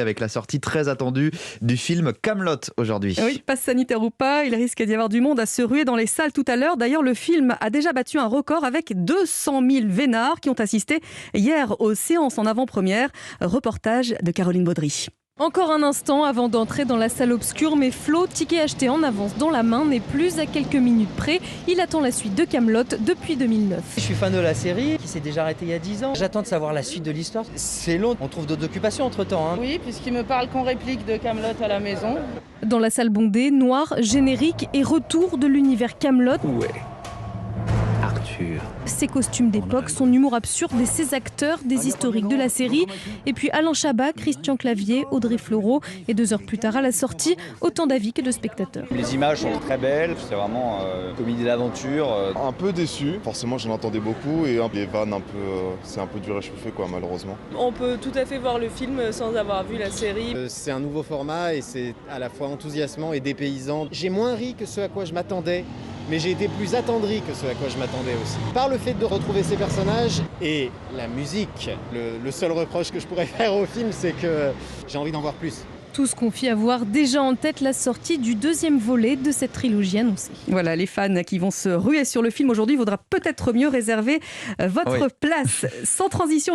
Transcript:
avec la sortie très attendue du film Kaamelott aujourd'hui. Oui, passe sanitaire ou pas, il risque d'y avoir du monde à se ruer dans les salles tout à l'heure. D'ailleurs, le film a déjà battu un record avec 200 000 vénards qui ont assisté hier aux séances en avant-première. Reportage de Caroline Baudry. Encore un instant avant d'entrer dans la salle obscure, mais Flo, ticket acheté en avance dans la main, n'est plus à quelques minutes près. Il attend la suite de Kaamelott depuis 2009. Je suis fan de la série qui s'est déjà arrêtée il y a 10 ans. J'attends de savoir la suite de l'histoire. C'est long, on trouve d'autres occupations entre-temps. Oui, puisqu'il me parle qu'on réplique de Kaamelott à la maison. Dans la salle bondée, noir, générique et retour de l'univers Kaamelott. Où est Arthur? Ses costumes d'époque, son humour absurde et ses acteurs, des historiques de la série. Et puis Alain Chabat, Christian Clavier, Audrey Fleurot. Et 2 heures plus tard à la sortie, autant d'avis que de spectateurs. Les images sont très belles, c'est vraiment comédie d'aventure. Un peu déçu, forcément j'en entendais beaucoup et les vannes c'est un peu du réchauffé malheureusement. On peut tout à fait voir le film sans avoir vu la série. C'est un nouveau format et c'est à la fois enthousiasmant et dépaysant. J'ai moins ri que ce à quoi je m'attendais, mais j'ai été plus attendri que ce à quoi je m'attendais aussi. Par le fait de retrouver ces personnages et la musique, le seul reproche que je pourrais faire au film, c'est que j'ai envie d'en voir plus. Tous confient avoir déjà en tête la sortie du 2e volet de cette trilogie annoncée. Voilà, les fans qui vont se ruer sur le film aujourd'hui, il vaudra peut-être mieux réserver votre place. Sans transition.